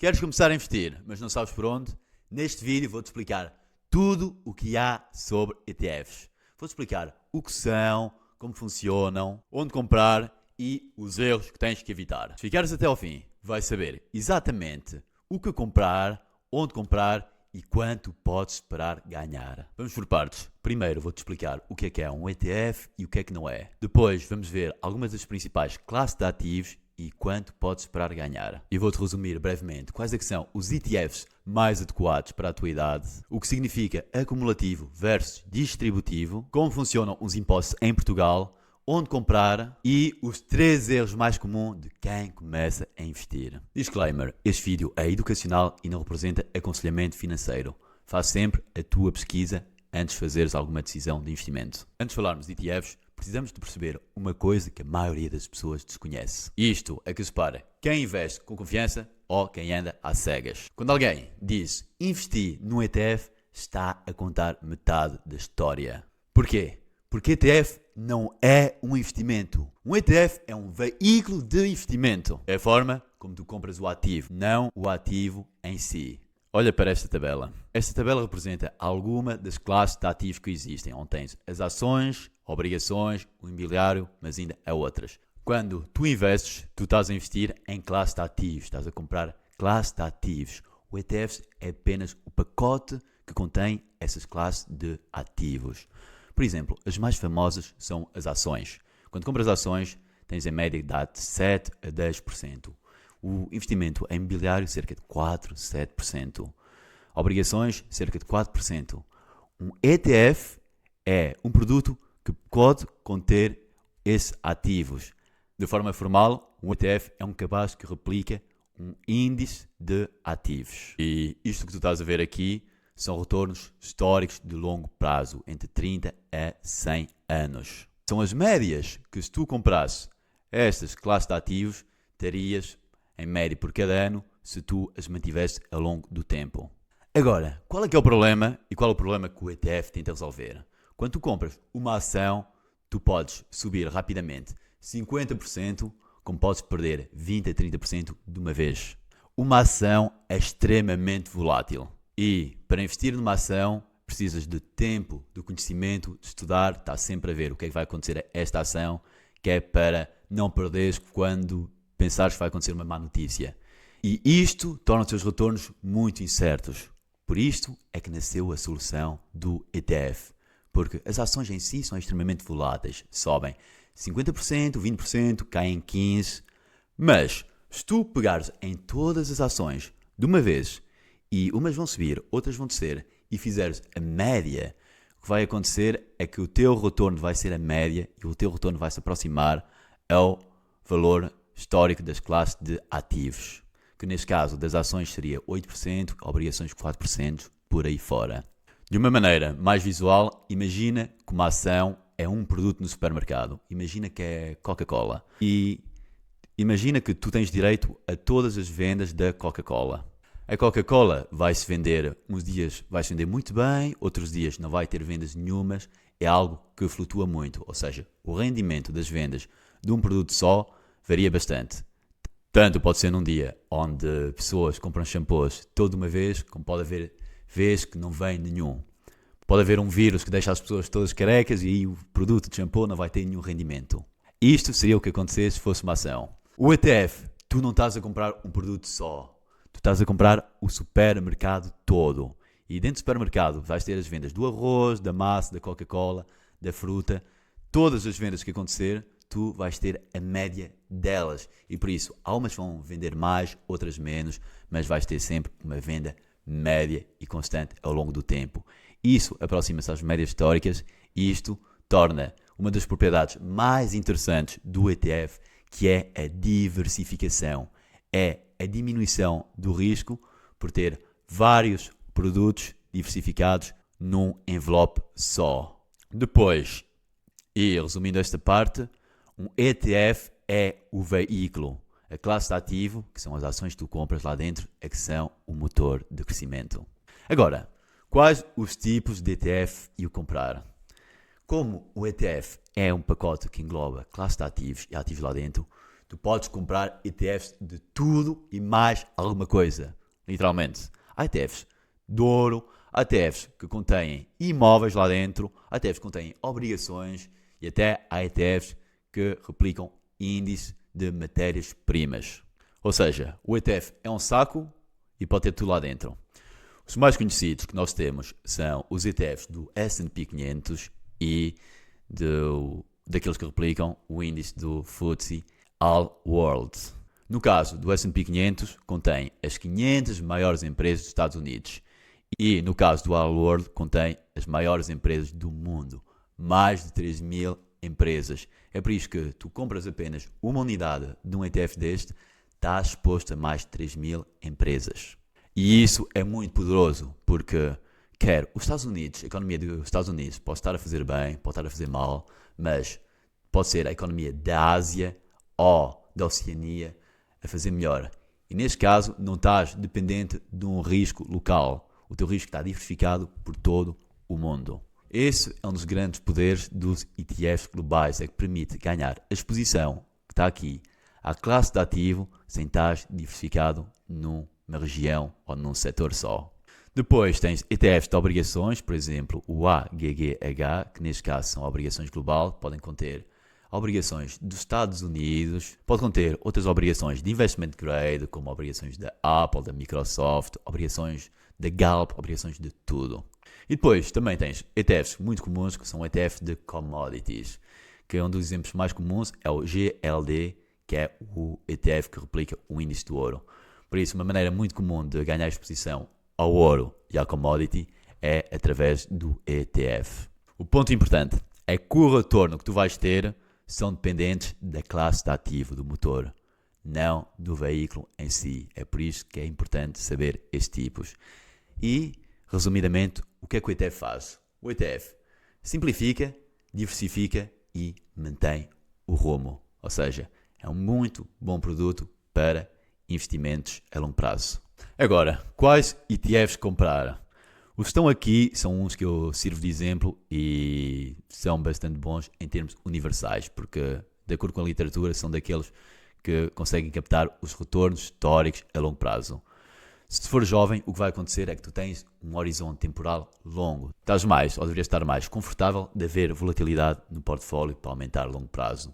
Queres começar a investir, mas não sabes por onde? Neste vídeo vou-te explicar tudo o que há sobre ETFs. Vou-te explicar o que são, como funcionam, onde comprar e os erros que tens que evitar. Se ficares até ao fim, vais saber exatamente o que comprar, onde comprar e quanto podes esperar ganhar. Vamos por partes. Primeiro vou-te explicar o que é um ETF e o que não é. Depois vamos ver algumas das principais classes de ativos e quanto podes esperar ganhar. E vou-te resumir brevemente quais é que são os ETFs mais adequados para a tua idade, o que significa acumulativo versus distributivo, como funcionam os impostos em Portugal, onde comprar e os 3 erros mais comuns de quem começa a investir. Disclaimer, este vídeo é educacional e não representa aconselhamento financeiro. Faz sempre a tua pesquisa antes de fazeres alguma decisão de investimento. Antes de falarmos de ETFs, precisamos de perceber uma coisa que a maioria das pessoas desconhece. Isto é que separa quem investe com confiança ou quem anda às cegas. Quando alguém diz investir num ETF, está a contar metade da história. Porquê? Porque ETF não é um investimento. Um ETF é um veículo de investimento. É a forma como tu compras o ativo, não o ativo em si. Olha para esta tabela. Esta tabela representa alguma das classes de ativos que existem, onde tens as ações, obrigações, o imobiliário, mas ainda há outras. Quando tu investes, tu estás a investir em classe de ativos, estás a comprar classe de ativos. O ETF é apenas o pacote que contém essas classes de ativos. Por exemplo, as mais famosas são as ações. Quando compras ações, tens em média de 7 a 10%. O investimento em imobiliário, cerca de 4, 7%. Obrigações, cerca de 4%. Um ETF é um produto que pode conter esses ativos. De forma formal, um ETF é um cabaz que replica um índice de ativos. E isto que tu estás a ver aqui são retornos históricos de longo prazo, entre 30 a 100 anos. São as médias que, se tu comprasse estas classes de ativos, terias em média por cada ano, se tu as mantivesse ao longo do tempo. Agora, qual é que é o problema e qual é o problema que o ETF tenta resolver? Quando tu compras uma ação, tu podes subir rapidamente 50%, como podes perder 20 a 30% de uma vez. Uma ação é extremamente volátil e para investir numa ação precisas de tempo, de conhecimento, de estudar, estar sempre a ver o que é que vai acontecer a esta ação, que é para não perderes quando pensares que vai acontecer uma má notícia. E isto torna os teus retornos muito incertos. Por isto é que nasceu a solução do ETF. Porque as ações em si são extremamente voláteis. Sobem 50%, 20%, caem 15%. Mas, se tu pegares em todas as ações de uma vez, e umas vão subir, outras vão descer, e fizeres a média, o que vai acontecer é que o teu retorno vai ser a média e o teu retorno vai se aproximar ao valor histórico das classes de ativos, que neste caso das ações seria 8%, obrigações 4%, por aí fora. De uma maneira mais visual, imagina que uma ação é um produto no supermercado. Imagina que é Coca-Cola. E imagina que tu tens direito a todas as vendas da Coca-Cola. A Coca-Cola vai-se vender, uns dias vai-se vender muito bem, outros dias não vai ter vendas nenhumas. É algo que flutua muito, ou seja, o rendimento das vendas de um produto só varia bastante. Tanto pode ser num dia onde pessoas compram shampoos toda uma vez, como pode haver vezes que não vem nenhum. Pode haver um vírus que deixa as pessoas todas carecas e aí o produto de shampoo não vai ter nenhum rendimento. Isto seria o que acontecesse se fosse uma ação. O ETF, tu não estás a comprar um produto só. Tu estás a comprar o supermercado todo. E dentro do supermercado vais ter as vendas do arroz, da massa, da Coca-Cola, da fruta. Todas as vendas que acontecer, tu vais ter a média delas. E por isso, algumas vão vender mais, outras menos, mas vais ter sempre uma venda média e constante ao longo do tempo. Isso aproxima-se às médias históricas e isto torna uma das propriedades mais interessantes do ETF, que é a diversificação. É a diminuição do risco por ter vários produtos diversificados num envelope só. Depois, e resumindo esta parte, um ETF é o veículo. A classe de ativo, que são as ações que tu compras lá dentro, é que são o motor de crescimento. Agora, quais os tipos de ETF e o comprar? Como o ETF é um pacote que engloba classe de ativos e ativos lá dentro, Tu podes comprar ETFs de tudo e mais alguma coisa. Literalmente. Há ETFs de ouro, há ETFs que contêm imóveis lá dentro, há ETFs que contêm obrigações e até há ETFs que replicam índice de matérias-primas. Ou seja, o ETF é um saco e pode ter tudo lá dentro. Os mais conhecidos que nós temos são os ETFs do S&P 500 e daqueles que replicam o índice do FTSE All World. No caso do S&P 500, contém as 500 maiores empresas dos Estados Unidos. E no caso do All World, contém as maiores empresas do mundo. Mais de 3.000 empresas. É por isso que tu compras apenas uma unidade de um ETF deste, estás exposto a mais de 3.000 empresas. E isso é muito poderoso, porque quer os Estados Unidos, a economia dos Estados Unidos pode estar a fazer bem, pode estar a fazer mal, mas pode ser a economia da Ásia ou da Oceania a fazer melhor. E neste caso, não estás dependente de um risco local. O teu risco está diversificado por todo o mundo. Esse é um dos grandes poderes dos ETFs globais, é que permite ganhar a exposição que está aqui à classe de ativo sem estar diversificado numa região ou num setor só. Depois tens ETFs de obrigações, por exemplo, o AGGH, que neste caso são obrigações global, podem conter obrigações dos Estados Unidos, pode conter outras obrigações de investment grade, como obrigações da Apple, da Microsoft, obrigações da Galp, obrigações de tudo. E depois também tens ETFs muito comuns, que são ETFs de commodities, que é um dos exemplos mais comuns, é o GLD, que é o ETF que replica o índice do ouro. Por isso, uma maneira muito comum de ganhar exposição ao ouro e à commodity é através do ETF. O ponto importante é que o retorno que tu vais ter são dependentes da classe de ativo do motor, não do veículo em si. É por isso que é importante saber estes tipos. E, resumidamente, o que é que o ETF faz? O ETF simplifica, diversifica e mantém o rumo. Ou seja, é um muito bom produto para investimentos a longo prazo. Agora, quais ETFs comprar? Os que estão aqui são uns que eu sirvo de exemplo e são bastante bons em termos universais, porque, de acordo com a literatura, são daqueles que conseguem captar os retornos históricos a longo prazo. Se for jovem, o que vai acontecer é que tu tens um horizonte temporal longo. Estás mais, ou deverias estar mais confortável de haver volatilidade no portfólio para aumentar a longo prazo.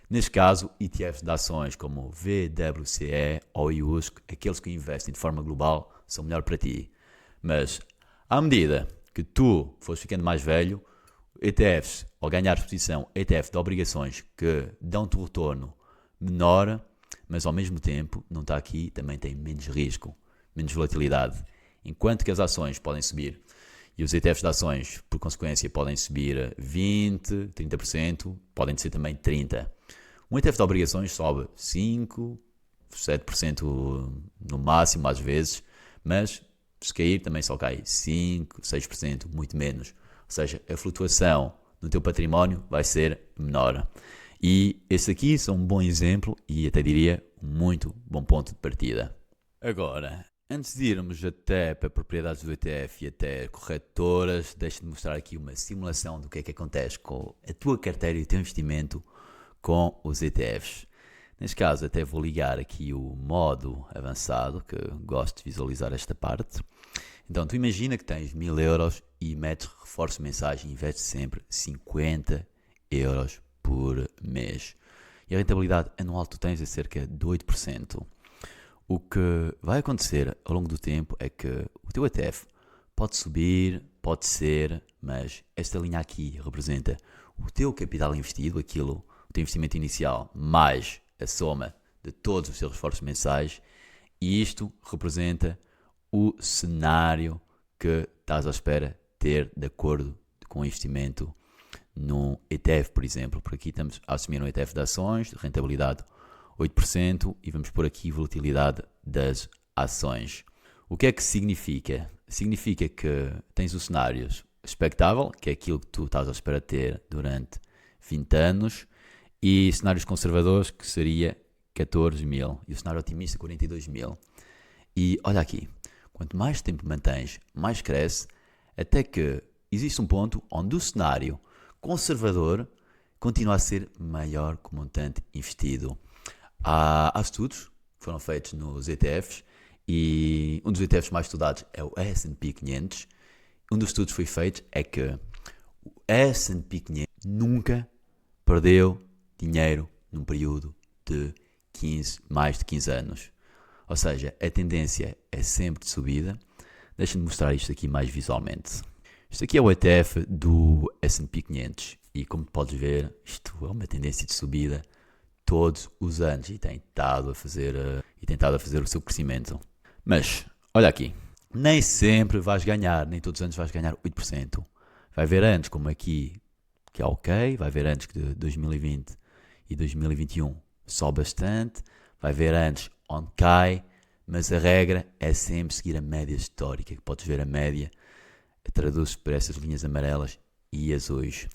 Neste caso, ETFs de ações como VWCE ou IUSC, aqueles que investem de forma global, são melhor para ti. Mas, à medida que tu fores ficando mais velho, ETFs, ao ganhar exposição, ETF de obrigações que dão-te um retorno menor, mas ao mesmo tempo, não está aqui, também tem menos risco, menos volatilidade. Enquanto que as ações podem subir, e os ETFs de ações, por consequência, podem subir 20%, 30%, podem ser também 30%. Um ETF de obrigações sobe 5%, 7% no máximo às vezes, mas se cair também só cai 5%, 6%, muito menos. Ou seja, a flutuação no teu património vai ser menor. E esse aqui são um bom exemplo e até diria um muito bom ponto de partida. Agora, antes de irmos até para propriedades do ETF e até corretoras, deixa-me mostrar aqui uma simulação do que é que acontece com a tua carteira e o teu investimento com os ETFs. Neste caso, até vou ligar aqui o modo avançado, que gosto de visualizar esta parte. Então, tu imagina que tens 1.000 euros e metes reforço mensagem e investes sempre 50 euros por mês. E a rentabilidade anual que tu tens é cerca de 8%. O que vai acontecer ao longo do tempo é que o teu ETF pode subir, pode ser, mas esta linha aqui representa o teu capital investido, o teu investimento inicial, mais a soma de todos os teus reforços mensais, e isto representa o cenário que estás à espera de ter de acordo com o investimento num ETF, por exemplo. Por aqui estamos a assumir um ETF de ações, de rentabilidade 8%, e vamos pôr aqui volatilidade das ações. O que é que significa? Significa que tens o cenário expectável, que é aquilo que tu estás à espera de ter durante 20 anos, e cenários conservadores, que seria 14.000, e o cenário otimista 42.000. E olha aqui, quanto mais tempo mantens, mais cresce, até que existe um ponto onde o cenário conservador continua a ser maior que o montante investido. Há estudos que foram feitos nos ETFs e um dos ETFs mais estudados é o S&P 500. Um dos estudos que foi feito é que o S&P 500 nunca perdeu dinheiro num período de mais de 15 anos. Ou seja, a tendência é sempre de subida. Deixa-me mostrar isto aqui mais visualmente. Isto aqui é o ETF do S&P 500 e como podes ver, isto é uma tendência de subida todos os anos e tem estado a fazer o seu crescimento. Mas, olha aqui, nem sempre vais ganhar, nem todos os anos vais ganhar 8%. Vai haver anos como aqui, que é ok, vai haver anos que de 2020 e 2021 sobe bastante, vai haver anos onde cai, mas a regra é sempre seguir a média histórica, que podes ver a média, traduz-se por essas linhas amarelas e azuis.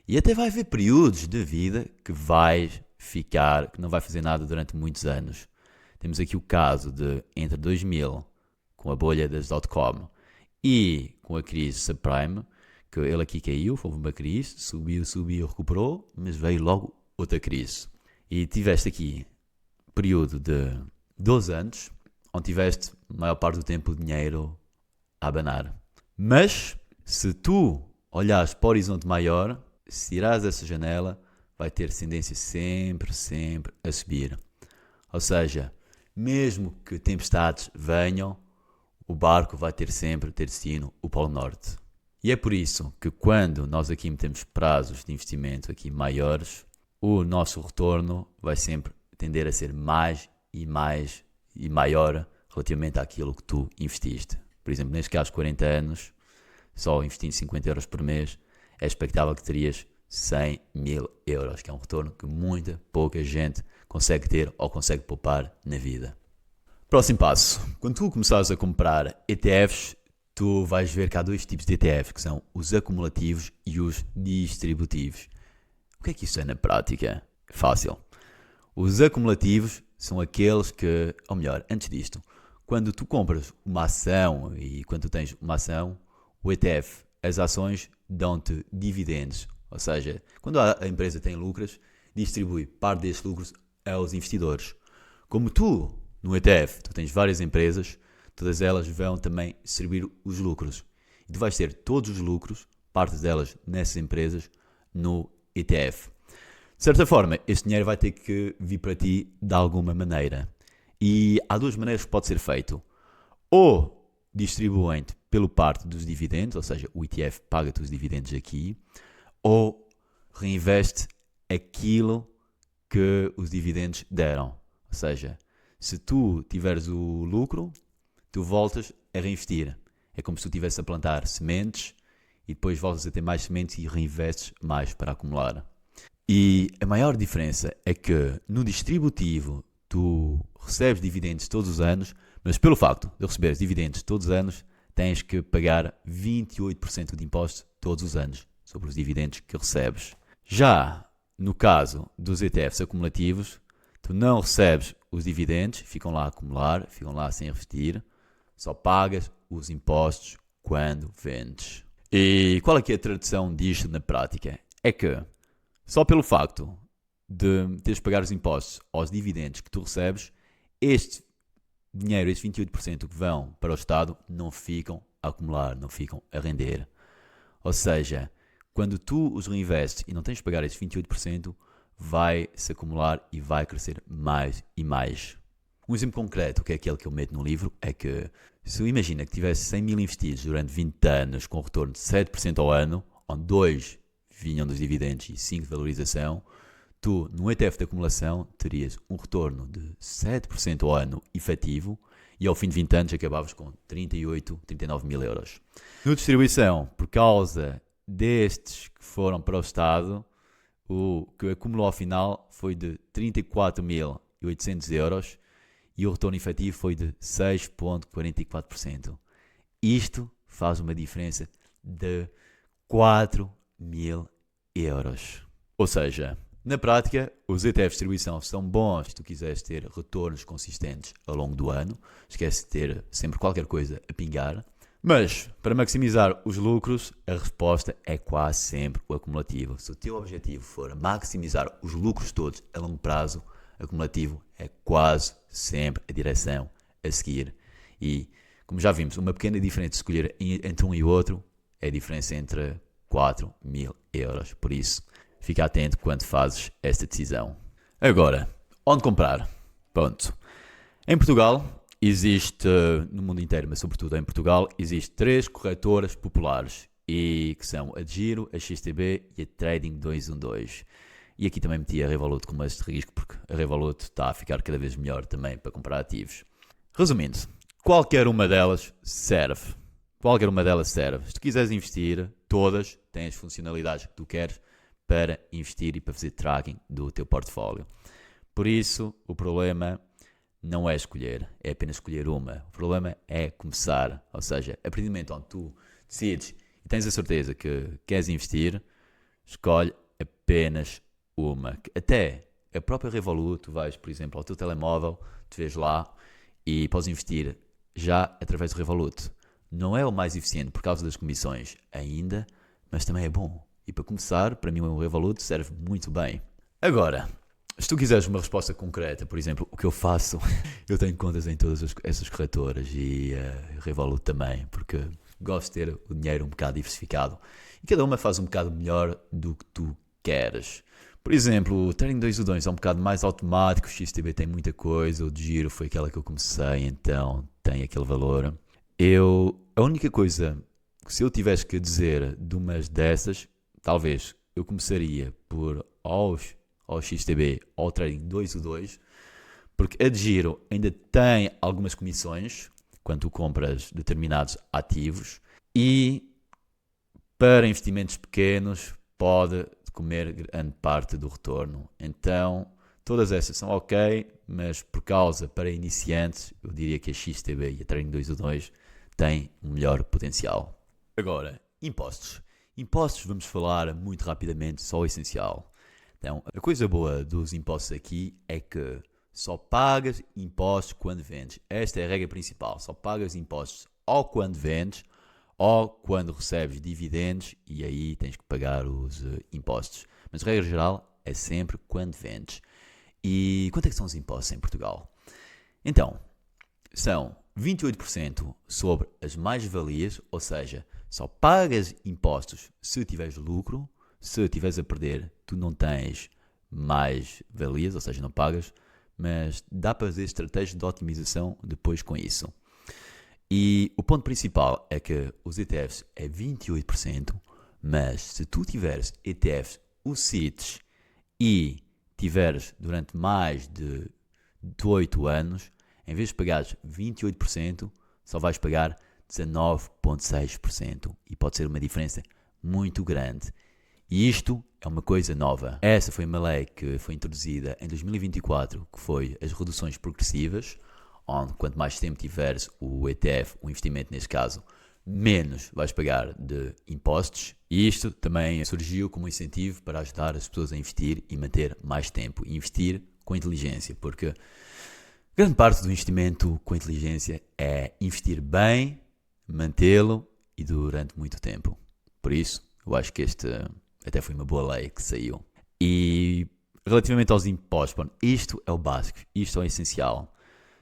E até vai haver períodos de vida que vais ficar, que não vai fazer nada durante muitos anos. Temos aqui o caso de entre 2000, com a bolha das .com, e com a crise subprime, que ele aqui caiu, houve uma crise, subiu, recuperou, mas veio logo outra crise. E tiveste aqui um período de 12 anos, onde tiveste a maior parte do tempo o dinheiro a abanar. Mas, se tu olhares para o horizonte maior, se tirares essa janela, vai ter tendência sempre a subir. Ou seja, mesmo que tempestades venham, o barco vai ter sempre destino o Polo Norte. E é por isso que quando nós aqui metemos prazos de investimento aqui maiores, o nosso retorno vai sempre tender a ser mais e maior relativamente àquilo que tu investiste. Por exemplo, neste caso 40 anos, só investindo 50 euros por mês, é expectável que terias 100 mil euros, que é um retorno que pouca gente consegue ter ou consegue poupar na vida. Próximo passo. Quando tu começares a comprar ETFs, tu vais ver que há dois tipos de ETFs, que são os acumulativos e os distributivos. O que é que isso é na prática? Fácil. Os acumulativos são aqueles que, ou melhor, antes disto, quando tu compras uma ação e quando tu tens uma ação, o ETF, as ações dão-te dividendos. Ou seja, quando a empresa tem lucros, distribui parte desses lucros aos investidores. Como tu, no ETF, tu tens várias empresas, todas elas vão também distribuir os lucros. E tu vais ter todos os lucros, parte delas nessas empresas, no ETF. De certa forma, este dinheiro vai ter que vir para ti de alguma maneira. E há duas maneiras que pode ser feito. Ou distribuem-te pelo parte dos dividendos, ou seja, o ETF paga-te os dividendos aqui, ou reinveste aquilo que os dividendos deram. Ou seja, se tu tiveres o lucro, tu voltas a reinvestir. É como se tu estivesse a plantar sementes e depois voltas a ter mais sementes e reinvestes mais para acumular. E a maior diferença é que no distributivo tu recebes dividendos todos os anos, mas pelo facto de receberes dividendos todos os anos, tens que pagar 28% de imposto todos os anos sobre os dividendos que recebes. Já no caso dos ETFs acumulativos, tu não recebes os dividendos, ficam lá a acumular, ficam lá sem investir, só pagas os impostos quando vendes. E qual é que é a tradução disto na prática? É que só pelo facto de teres de pagar os impostos aos dividendos que tu recebes, este dinheiro, estes 28% que vão para o Estado, não ficam a acumular, não ficam a render. Ou seja, quando tu os reinvestes e não tens de pagar esses 28%, vai se acumular e vai crescer mais e mais. Um exemplo concreto, que é aquele que eu meto no livro, é que se imagina que tivesse 100 mil investidos durante 20 anos com um retorno de 7% ao ano, onde 2 vinham dos dividendos e 5 de valorização, tu, no ETF de acumulação, terias um retorno de 7% ao ano efetivo e ao fim de 20 anos acabavas com 39 mil euros. No distribuição, por causa destes que foram para o Estado, o que acumulou ao final foi de 34.800 euros e o retorno efetivo foi de 6,44%. Isto faz uma diferença de 4.000 euros. Ou seja, na prática, os ETFs de distribuição são bons se tu quiseres ter retornos consistentes ao longo do ano. Esquece de ter sempre qualquer coisa a pingar. Mas, para maximizar os lucros, a resposta é quase sempre o acumulativo. Se o teu objetivo for maximizar os lucros todos a longo prazo, acumulativo é quase sempre a direção a seguir. E, como já vimos, uma pequena diferença de escolher entre um e outro é a diferença entre 4.000 euros. Por isso, fica atento quando fazes esta decisão. Agora, onde comprar? Pronto. Em Portugal, existe, no mundo inteiro, mas sobretudo em Portugal, existe 3 corretoras populares, e que são a DEGIRO, a XTB e a Trading 212. E aqui também meti a Revolut como este risco, porque a Revolut está a ficar cada vez melhor também para comprar ativos. Resumindo, qualquer uma delas serve. Qualquer uma delas serve. Se tu quiseres investir, todas têm as funcionalidades que tu queres para investir e para fazer tracking do teu portfólio. Por isso, o problema não é escolher, é apenas escolher uma. O problema é começar. Ou seja, a partir do momento onde tu decides e tens a certeza que queres investir, escolhe apenas uma. Até a própria Revolut, tu vais, por exemplo, ao teu telemóvel, tu vês lá e podes investir já através do Revolut. Não é o mais eficiente por causa das comissões ainda, mas também é bom. E para começar, para mim o Revolut serve muito bem. Agora, se tu quiseres uma resposta concreta, por exemplo, o que eu faço, eu tenho contas em todas essas corretoras e a Revolut também, porque gosto de ter o dinheiro um bocado diversificado. E cada uma faz um bocado melhor do que tu queres. Por exemplo, o Trading 212 é um bocado mais automático, o XTB tem muita coisa, o DEGIRO foi aquela que eu comecei, então tem aquele valor. A única coisa que se eu tivesse que dizer de umas dessas, talvez eu começaria por ao XTB ou ao Trading 212, porque a DEGIRO ainda tem algumas comissões quando tu compras determinados ativos e para investimentos pequenos pode comer grande parte do retorno. Então, todas essas são ok, mas por causa para iniciantes, eu diria que a XTB e a Trading 212 têm um melhor potencial. Agora, impostos. Impostos, vamos falar muito rapidamente, só o essencial. Então, a coisa boa dos impostos aqui é que só pagas impostos quando vendes. Esta é a regra principal. Só pagas impostos ou quando vendes ou quando recebes dividendos e aí tens que pagar os impostos. Mas, regra geral, é sempre quando vendes. E quanto é que são os impostos em Portugal? Então, são 28% sobre as mais-valias, ou seja, só pagas impostos se tiveres lucro. Se estiveres a perder, tu não tens mais-valias, ou seja, não pagas, mas dá para fazer estratégias de otimização depois com isso. E o ponto principal é que os ETFs é 28%, mas se tu tiveres ETFs UCITS e tiveres durante mais de 8 anos, em vez de pagares 28%, só vais pagar 19,6%. E pode ser uma diferença muito grande. E isto é uma coisa nova. Essa foi uma lei que foi introduzida em 2024, que foi as reduções progressivas, onde quanto mais tempo tiveres o ETF, o investimento neste caso, menos vais pagar de impostos. E isto também surgiu como incentivo para ajudar as pessoas a investir e manter mais tempo. E investir com inteligência, porque grande parte do investimento com inteligência é investir bem, mantê-lo e durante muito tempo. Por isso, eu acho que este até foi uma boa lei que saiu. E relativamente aos impostos, bom, isto é o básico, isto é o essencial.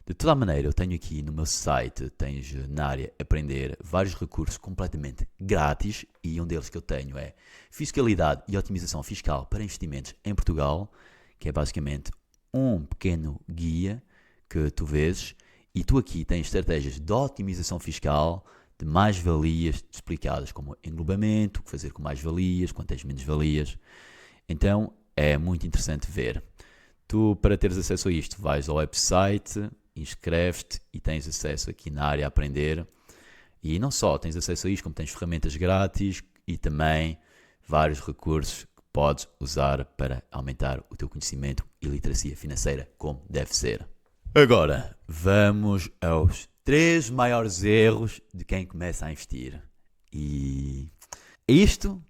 De toda a maneira, eu tenho aqui no meu site, tens na área Aprender, vários recursos completamente grátis e um deles que eu tenho é Fiscalidade e Otimização Fiscal para Investimentos em Portugal, que é basicamente um pequeno guia que tu vês e tu aqui tens estratégias de otimização fiscal, de mais-valias explicadas como englobamento, o que fazer com mais-valias, quando tens menos-valias. Então é muito interessante ver. Tu, para teres acesso a isto, vais ao website, inscreves-te e tens acesso aqui na área Aprender. E não só tens acesso a isto, como tens ferramentas grátis e também vários recursos que podes usar para aumentar o teu conhecimento e literacia financeira, como deve ser. Agora, vamos aos 3 maiores erros de quem começa a investir. E isto,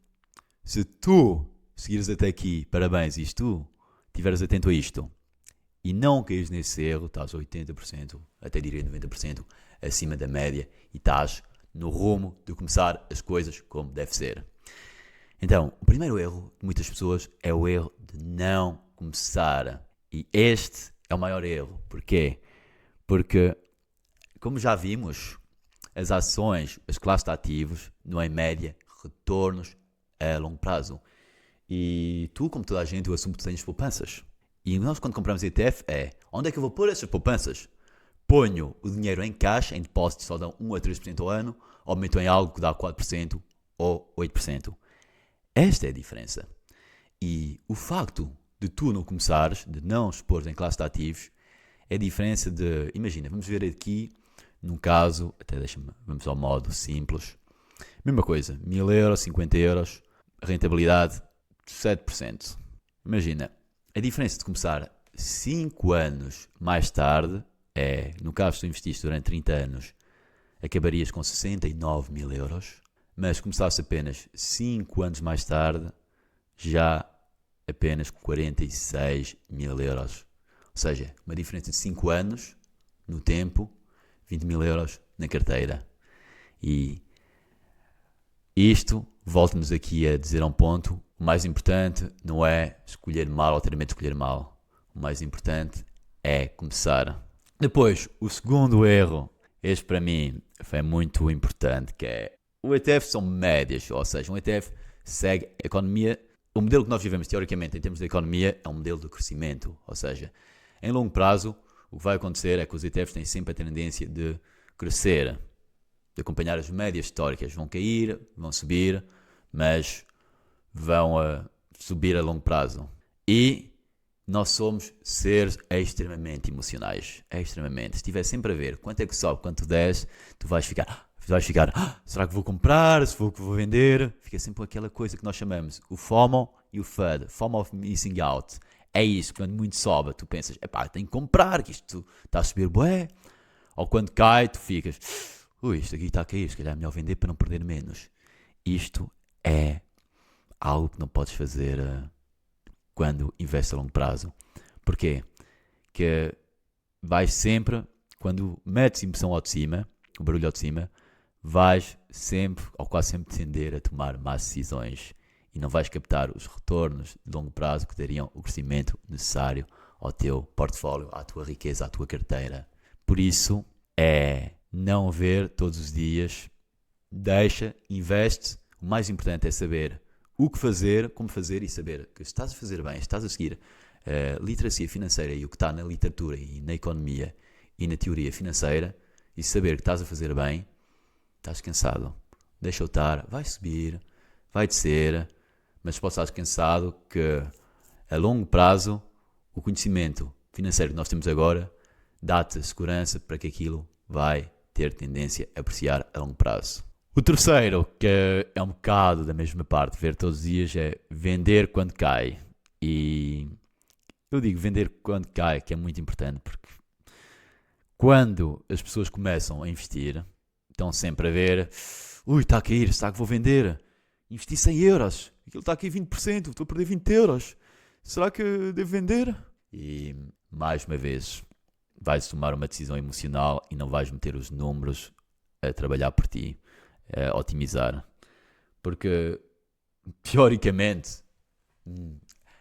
se tu seguires até aqui, parabéns, e se tu estiveres atento a isto e não caís nesse erro, estás a 80%, até diria 90% acima da média e estás no rumo de começar as coisas como deve ser. Então, o primeiro erro de muitas pessoas é o erro de não começar. E este é o maior erro. Porquê? Porque, como já vimos, as ações, as classes de ativos, não é em média, retornos a longo prazo. E tu, como toda a gente, eu assumo que tu tens poupanças. E nós, quando compramos ETF, onde é que eu vou pôr essas poupanças? Ponho o dinheiro em caixa, em depósitos, só dão 1 a 3% ao ano, ou meto em algo que dá 4% ou 8%. Esta é a diferença. E o facto de tu não começares, de não expor em classe de ativos, é a diferença de, imagina, vamos ver aqui, num caso, vamos ao modo simples, mesma coisa, 1000 euros, 50 euros, rentabilidade 7%. Imagina, a diferença de começar 5 anos mais tarde no caso, se tu investiste durante 30 anos, acabarias com 69 mil euros, mas começaste apenas 5 anos mais tarde, já apenas 46 mil euros. Ou seja, uma diferença de 5 anos no tempo, 20 mil euros na carteira. E isto volta-nos aqui a dizer a um ponto: o mais importante não é escolher mal ou ter medo de escolher mal. O mais importante é começar. Depois, o segundo erro, este para mim foi muito importante, que é o ETF são médias, ou seja, um ETF segue a economia. O modelo que nós vivemos, teoricamente, em termos de economia, é um modelo de crescimento. Ou seja, em longo prazo, o que vai acontecer é que os ETFs têm sempre a tendência de crescer, de acompanhar as médias históricas. Vão cair, vão subir, mas vão subir a longo prazo. E nós somos seres extremamente emocionais. Extremamente. Se estiver sempre a ver quanto é que sobe, quanto desce, tu vais ficar, será que vou comprar? Se vou vender? Fica sempre aquela coisa que nós chamamos o FOMO e o FUD. FOMO of Missing Out. É isso, quando muito sobe, tu pensas, tenho que comprar, que isto está a subir bué. Ou quando cai, tu ficas, isto aqui está a cair, se calhar é melhor vender para não perder menos. Isto é algo que não podes fazer quando investes a longo prazo. Porquê? Que vais sempre, quando metes emoção ao de cima, o barulho ao de cima, vais sempre, ou quase sempre, tender a tomar más decisões e não vais captar os retornos de longo prazo que dariam o crescimento necessário ao teu portfólio, à tua riqueza, à tua carteira. Por isso, não ver todos os dias, investe. O mais importante é saber o que fazer, como fazer e saber que se estás a fazer bem, estás a seguir a literacia financeira e o que está na literatura e na economia e na teoria financeira e saber que estás a fazer bem, estás cansado. Deixa-o estar, vai subir, vai descer, mas podes estar cansado que a longo prazo o conhecimento financeiro que nós temos agora dá-te segurança para que aquilo vai ter tendência a apreciar a longo prazo. O terceiro, que é um bocado da mesma parte, ver todos os dias, é vender quando cai. E eu digo vender quando cai, que é muito importante, porque quando as pessoas começam a investir, estão sempre a ver, está a cair, será que vou vender? Investi 100 euros, aquilo está aqui 20%, estou a perder 20 euros, será que devo vender? E, mais uma vez, vais tomar uma decisão emocional e não vais meter os números a trabalhar por ti, a otimizar. Porque, teoricamente,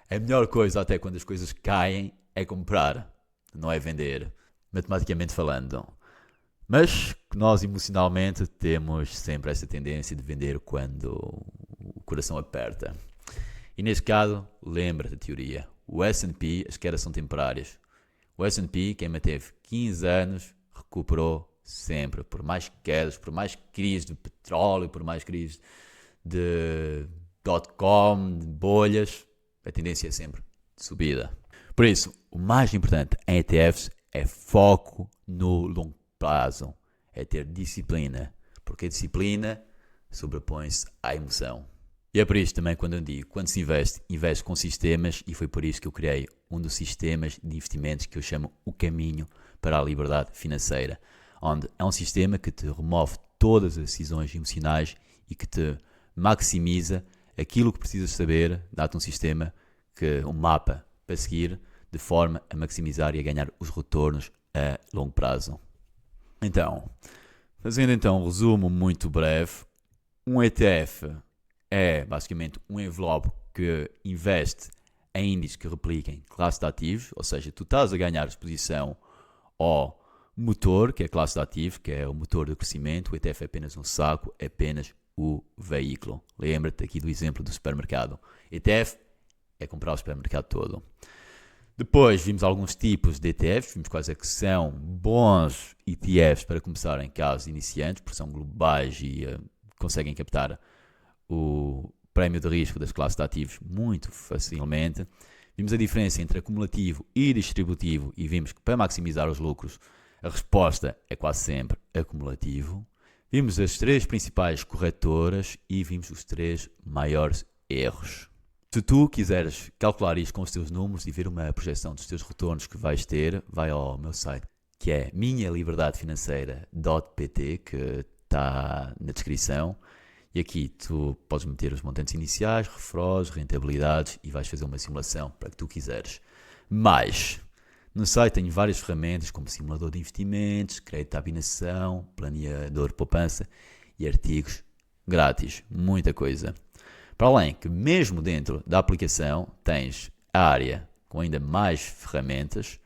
a melhor coisa até quando as coisas caem é comprar, não é vender, matematicamente falando. Mas nós emocionalmente temos sempre essa tendência de vender quando o coração aperta. E neste caso, lembra da teoria. O S&P, as quedas são temporárias. O S&P, quem manteve 15 anos, recuperou sempre. Por mais quedas, por mais crises de petróleo, por mais crises de .com, de bolhas, a tendência é sempre de subida. Por isso, o mais importante em ETFs é foco no longo prazo. É ter disciplina. Porque a disciplina sobrepõe-se à emoção. E é por isso também quando eu digo, quando se investe com sistemas, e foi por isso que eu criei um dos sistemas de investimentos que eu chamo o caminho para a liberdade financeira, onde é um sistema que te remove todas as decisões emocionais e que te maximiza aquilo que precisas saber, dá-te um sistema, um mapa para seguir, de forma a maximizar e a ganhar os retornos a longo prazo. Então, fazendo um resumo muito breve, um ETF é basicamente um envelope que investe em índices que repliquem classe de ativos, ou seja, tu estás a ganhar exposição ao motor, que é a classe de ativos, que é o motor do crescimento. O ETF é apenas um saco, é apenas o veículo. Lembra-te aqui do exemplo do supermercado. ETF é comprar o supermercado todo. Depois vimos alguns tipos de ETFs, vimos quais é que são bons ETFs para começar em casos iniciantes, porque são globais e conseguem captar o prémio de risco das classes de ativos muito facilmente. Vimos a diferença entre acumulativo e distributivo e vimos que para maximizar os lucros a resposta é quase sempre acumulativo. Vimos as 3 principais corretoras e vimos os 3 maiores erros. Se tu quiseres calcular isto com os teus números e ver uma projeção dos teus retornos que vais ter, vai ao meu site, que é minhaliberdadefinanceira.pt, que está na descrição. E aqui tu podes meter os montantes iniciais, refros, rentabilidades e vais fazer uma simulação para que tu quiseres. Mas no site tenho várias ferramentas como simulador de investimentos, crédito de habitação, planeador de poupança e artigos grátis. Muita coisa. Para além que mesmo dentro da aplicação tens a área com ainda mais ferramentas,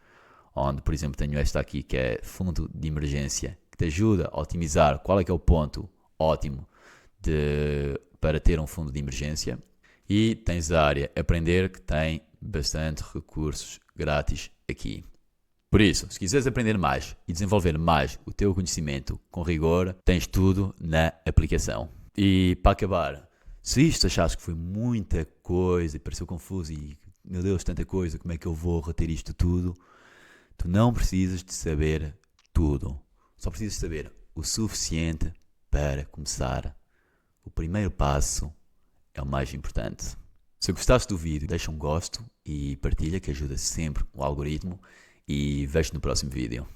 onde por exemplo tenho esta aqui que é fundo de emergência, que te ajuda a otimizar qual é que é o ponto ótimo para ter um fundo de emergência. E tens a área aprender, que tem bastante recursos grátis aqui. Por isso, se quiseres aprender mais e desenvolver mais o teu conhecimento com rigor, tens tudo na aplicação. E para acabar, se isto achaste que foi muita coisa e pareceu confuso e, meu Deus, tanta coisa, como é que eu vou reter isto tudo? Tu não precisas de saber tudo. Só precisas de saber o suficiente para começar. O primeiro passo é o mais importante. Se gostaste do vídeo, deixa um gosto e partilha, que ajuda sempre o algoritmo. E vejo-te no próximo vídeo.